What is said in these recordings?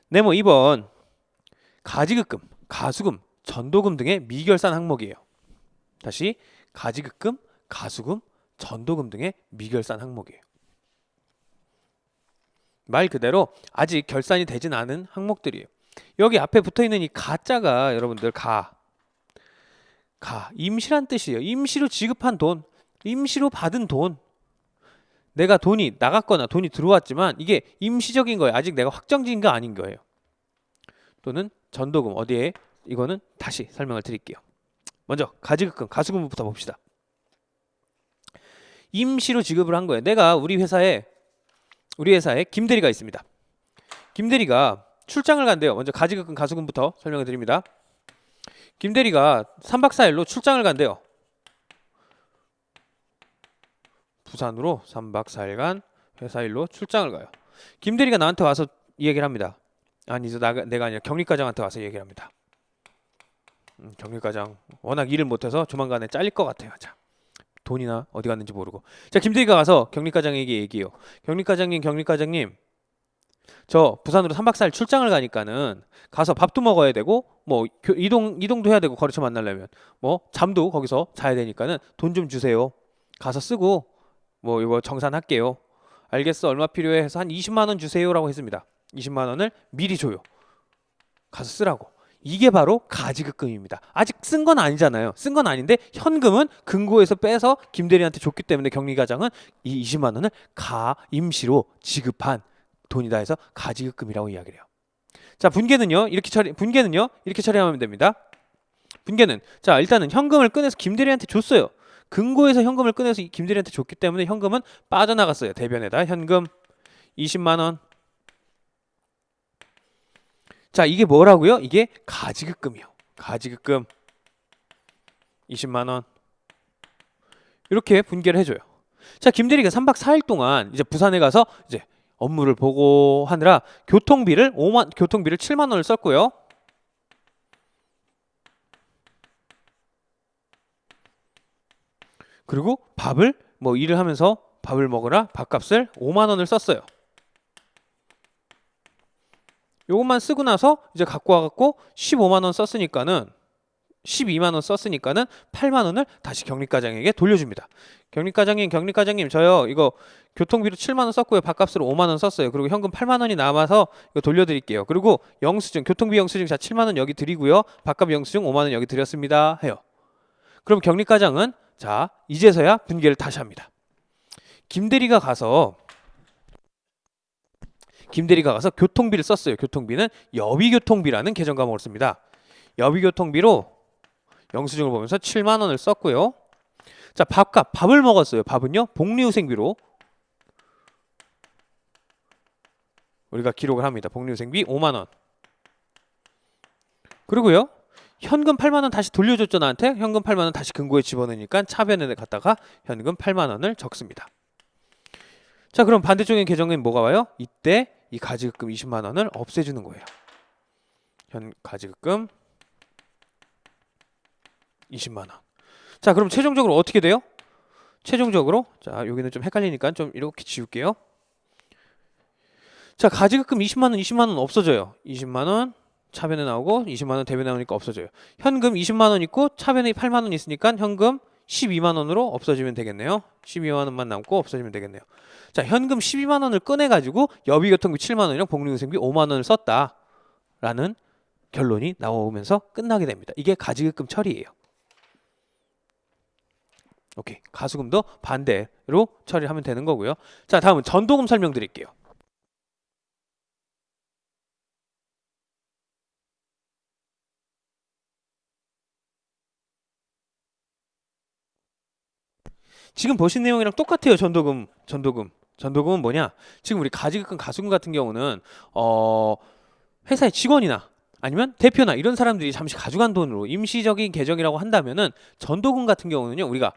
네모 2번 가지급금, 가수금, 전도금 등의 미결산 항목이에요. 다시 가지급금, 가수금, 전도금 등의 미결산 항목이에요. 말 그대로 아직 결산이 되진 않은 항목들이에요. 여기 앞에 붙어있는 이 가자가 여러분들 임시란 뜻이에요. 임시로 지급한 돈, 임시로 받은 돈. 내가 돈이 나갔거나 돈이 들어왔지만 이게 임시적인 거예요. 아직 내가 확정적인 거 아닌 거예요. 또는 전도금 어디에 이거는 다시 설명을 드릴게요. 먼저 가지급금, 가수금부터 봅시다. 임시로 지급을 한 거예요. 내가 우리 회사에 김대리가 있습니다. 김대리가 출장을 간대요. 먼저 가지급금, 가수금부터 설명을 드립니다. 김대리가 3박 4일로 출장을 간대요. 부산으로 3박 4일간 회사 일로 출장을 가요. 김대리가 나한테 와서 이 얘기를 합니다. 아니죠, 내가 아니라 경리과장한테 와서 얘기를 합니다. 경리과장 워낙 일을 못해서 조만간에 잘릴 것 같아요. 자, 돈이나 어디 갔는지 모르고. 자, 김대리가 가서 경리과장에게 얘기해요. 경리과장님, 저 부산으로 3박 4일 출장을 가니까는 가서 밥도 먹어야 되고 뭐 이동도 해야 되고 거래처 만나려면 뭐 잠도 거기서 자야 되니까는 돈 좀 주세요. 가서 쓰고 뭐 이거 정산할게요. 알겠어, 얼마 필요해 해서 한 20만 원 주세요라고 했습니다. 20만 원을 미리 줘요. 가서 쓰라고. 이게 바로 가지급금입니다. 아직 쓴 건 아니잖아요. 쓴 건 아닌데 현금은 금고에서 빼서 김대리한테 줬기 때문에 경리과장은 이 20만 원을 임시로 지급한 돈이다 해서 가지급금이라고 이야기를 해요. 자, 분계는요 이렇게 처리하면 됩니다. 분계는 자, 일단은 현금을 꺼내서 김대리한테 줬어요. 금고에서 현금을 꺼내서 김대리한테 줬기 때문에 현금은 빠져나갔어요. 대변에다 현금 20만 원. 자, 이게 뭐라고요? 이게 가지급금이요. 가지급금 20만 원. 이렇게 분계를 해줘요. 자, 김대리가 3박 4일 동안 이제 부산에 가서 이제 업무를 보고 하느라 교통비를 7만 원을 썼고요. 그리고 밥을 뭐 일을 하면서 밥을 먹으라 밥값을 5만 원을 썼어요. 요것만 쓰고 나서 이제 갖고 와갖고 15만 원 썼으니까는 12만 원 썼으니까는 8만 원을 다시 경리과장에게 돌려줍니다. 경리과장님 저요 이거 교통비로 7만 원 썼고요. 밥값으로 5만 원 썼어요. 그리고 현금 8만 원이 남아서 이거 돌려드릴게요. 그리고 영수증, 교통비 영수증 자 7만 원 여기 드리고요. 밥값 영수증 5만 원 여기 드렸습니다 해요. 그럼 경리과장은 자 이제서야 분계를 다시 합니다. 김대리가 가서 교통비를 썼어요. 교통비는 여비교통비라는 계정 과목을 씁니다. 여비교통비로 영수증을 보면서 7만 원을 썼고요. 자, 밥을 먹었어요. 밥은요 복리후생비로 우리가 기록을 합니다. 복리후생비 5만 원. 그리고요 현금 8만 원 다시 돌려줬죠. 나한테 현금 8만 원 다시 금고에 집어넣으니까 차변에 갖다가 현금 8만 원을 적습니다. 자, 그럼 반대쪽의 계정엔 뭐가 와요? 이때 이 가지급금 20만 원을 없애주는 거예요. 가지급금 20만 원. 자, 그럼 최종적으로 어떻게 돼요? 최종적으로 자, 여기는 좀 헷갈리니까 좀 이렇게 지울게요. 자, 가지급금 20만 원 없어져요. 20만 원 차변에 나오고 20만 원 대변에 나오니까 없어져요. 현금 20만 원 있고 차변에 8만 원 있으니까 현금 12만 원으로 없어지면 되겠네요. 12만 원만 남고 없어지면 되겠네요. 자, 현금 12만 원을 꺼내가지고 여비교통비 7만 원이랑 복리후생비 5만 원을 썼다라는 결론이 나오면서 끝나게 됩니다. 이게 가지급금 처리예요. 오케이, 가수금도 반대로 처리를 하면 되는 거고요. 자, 다음은 전도금 설명드릴게요. 지금 보신 내용이랑 똑같아요. 전도금은 뭐냐? 지금 우리 가지급금, 가수금 같은 경우는 회사의 직원이나 아니면 대표나 이런 사람들이 잠시 가져간 돈으로 임시적인 계정이라고 한다면은 전도금 같은 경우는요 우리가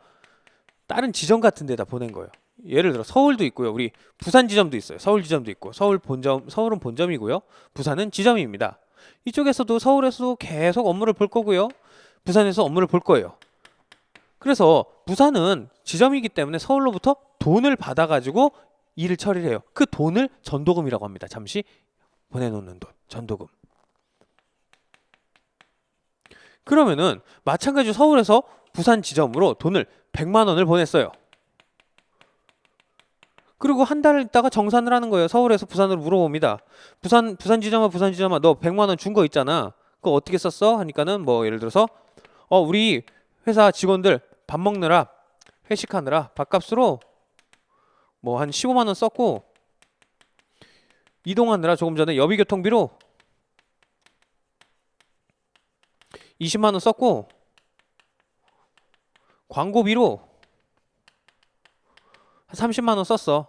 다른 지점 같은 데다 보낸 거예요. 예를 들어 서울도 있고요. 우리 부산 지점도 있어요. 서울 지점도 있고 서울은 본점이고요. 부산은 지점입니다. 이쪽에서도 서울에서도 계속 업무를 볼 거고요. 부산에서 업무를 볼 거예요. 그래서 부산은 지점이기 때문에 서울로부터 돈을 받아가지고 일을 처리를 해요. 그 돈을 전도금이라고 합니다. 잠시 보내놓는 돈. 전도금. 그러면은 마찬가지로 서울에서 부산 지점으로 돈을 100만 원을 보냈어요. 그리고 한 달 있다가 정산을 하는 거예요. 서울에서 부산으로 물어봅니다. 부산 지점아 너 100만 원 준 거 있잖아. 그거 어떻게 썼어? 하니까는 뭐 예를 들어서 우리 회사 직원들 밥 먹느라 회식하느라 밥값으로 뭐 한 15만 원 썼고, 이동하느라 조금 전에 여비 교통비로 20만 원 썼고, 광고비로 한 30만 원 썼어.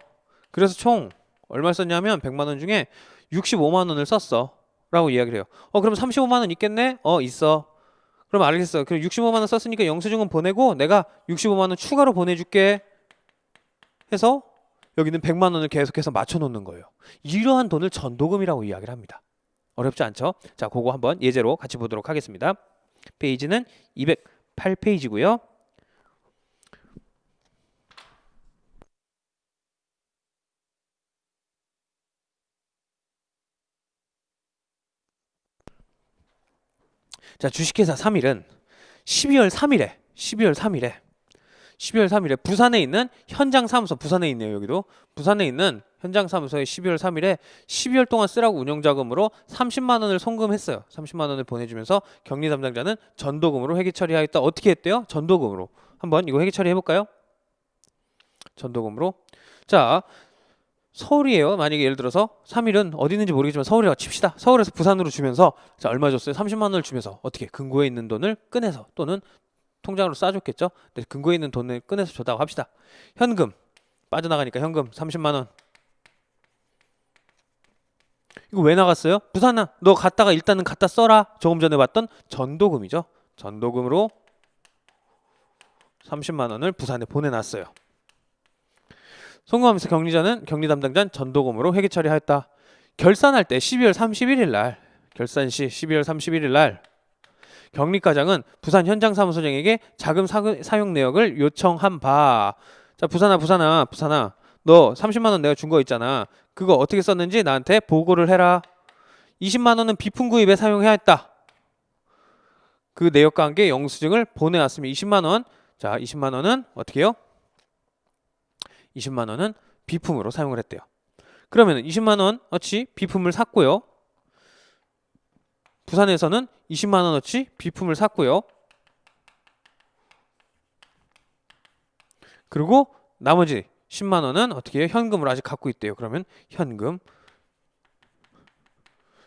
그래서 총 얼마 썼냐면 100만 원 중에 65만 원을 썼어 라고 이야기를 해요. 그럼 35만 원 있겠네? 있어. 그럼 알겠어. 그럼 65만 원 썼으니까 영수증은 보내고 내가 65만 원 추가로 보내줄게 해서 여기는 100만 원을 계속해서 맞춰놓는 거예요. 이러한 돈을 전도금이라고 이야기를 합니다. 어렵지 않죠? 자, 그거 한번 예제로 같이 보도록 하겠습니다. 페이지는 208페이지고요. 자, 주식회사 3일은 12월 3일에 부산에 있는 현장 사무소, 부산에 있네요. 여기도 부산에 있는 현장 사무소에 12월 3일에 12월 동안 쓰라고 운영자금으로 30만 원을 송금했어요. 30만 원을 보내주면서 격리 담당자는 전도금으로 회계 처리하였다. 어떻게 했대요? 전도금으로. 한번 이거 회계 처리해 볼까요? 전도금으로. 자, 서울이에요. 만약에 예를 들어서 3일은 어디 있는지 모르겠지만 서울이라고 칩시다. 서울에서 부산으로 주면서 자, 얼마 줬어요? 30만 원을 주면서 어떻게 금고에 있는 돈을 꺼내서 또는 통장으로 싸줬겠죠. 근데 금고에 있는 돈을 꺼내서 줬다고 합시다. 현금 빠져나가니까 현금 30만 원. 이거 왜 나갔어요? 부산아, 너 갔다가 일단은 갖다 써라. 조금 전에 봤던 전도금이죠. 전도금으로 30만 원을 부산에 보내놨어요. 송금하면서 격리 담당자는 전도금으로 회계 처리하였다. 결산할 때 12월 31일 날, 결산 시 12월 31일 날 격리과장은 부산 현장 사무소장에게 자금 사용 내역을 요청한 바. 자, 부산아, 너 30만 원 내가 준 거 있잖아. 그거 어떻게 썼는지 나한테 보고를 해라. 20만 원은 비품 구입에 사용해야 했다. 그 내역과 함께 영수증을 보내왔으면 20만 원. 자, 20만 원은 어떻게 해요? 20만 원은 비품으로 사용을 했대요. 그러면 20만 원어치 비품을 샀고요. 부산에서는 20만 원어치 비품을 샀고요. 그리고 나머지 10만 원은 어떻게 해요? 현금으로 아직 갖고 있대요. 그러면 현금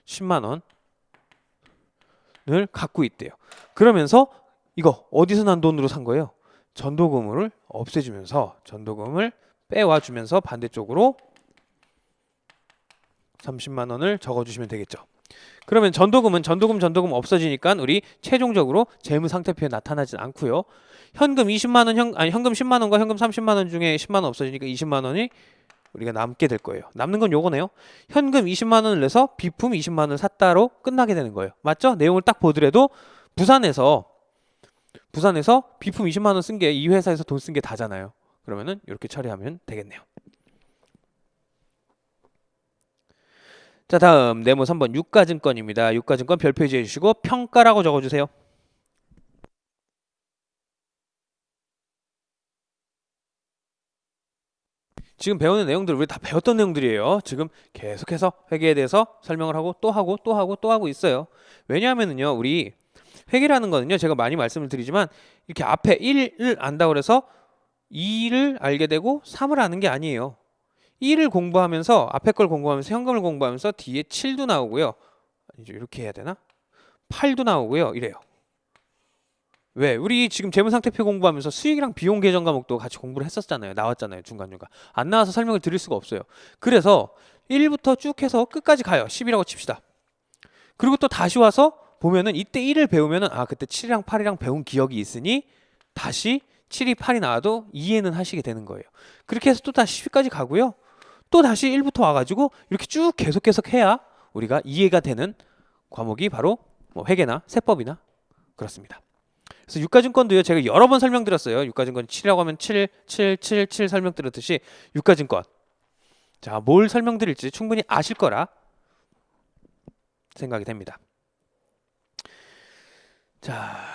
10만 원을 갖고 있대요. 그러면서 이거 어디서 난 돈으로 산 거예요? 전도금을 없애주면서 전도금을 빼와주면서 반대쪽으로 30만 원을 적어주시면 되겠죠. 그러면 전도금 없어지니까 우리 최종적으로 재무상태표에 나타나진 않고요. 현금 20만 원, 현금 10만 원과 현금 30만 원 중에 10만 원 없어지니까 20만 원이 우리가 남게 될 거예요. 남는 건 요거네요. 현금 20만 원을 내서 비품 20만 원을 샀다로 끝나게 되는 거예요. 맞죠? 내용을 딱 보더라도 부산에서 비품 20만 원 쓴 게 이 회사에서 돈 쓴 게 다잖아요. 그러면은 이렇게 처리하면 되겠네요. 자, 다음 네모 3번 유가증권입니다. 유가증권 별표지 해주시고 평가라고 적어주세요. 지금 배우는 내용들 우리 다 배웠던 내용들이에요. 지금 계속해서 회계에 대해서 설명을 하고 또 하고 있어요. 왜냐하면은요, 우리 회계라는 거는요, 제가 많이 말씀을 드리지만 이렇게 앞에 1을 안다고 해서 2를 알게 되고 3을 아는 게 아니에요. 1을 공부하면서 앞에 걸 공부하면서 현금을 공부하면서 뒤에 7도 나오고요. 이제 이렇게 해야 되나? 8도 나오고요. 이래요. 왜? 우리 지금 재무상태표 공부하면서 수익이랑 비용 계정 과목도 같이 공부를 했었잖아요. 나왔잖아요. 중간중간. 안 나와서 설명을 드릴 수가 없어요. 그래서 1부터 쭉 해서 끝까지 가요. 10이라고 칩시다. 그리고 또 다시 와서 보면은 이때 1을 배우면은 그때 7이랑 8이랑 배운 기억이 있으니 다시 7이 8이 나와도 이해는 하시게 되는 거예요. 그렇게 해서 또 다시 10까지 가고요. 또 다시 1부터 와가지고 이렇게 쭉 계속 해야 우리가 이해가 되는 과목이 바로 뭐 회계나 세법이나 그렇습니다. 그래서 유가증권도요, 제가 여러 번 설명드렸어요. 유가증권 7이라고 하면 7 설명드렸듯이 유가증권. 자, 뭘 설명드릴지 충분히 아실 거라 생각이 됩니다. 자,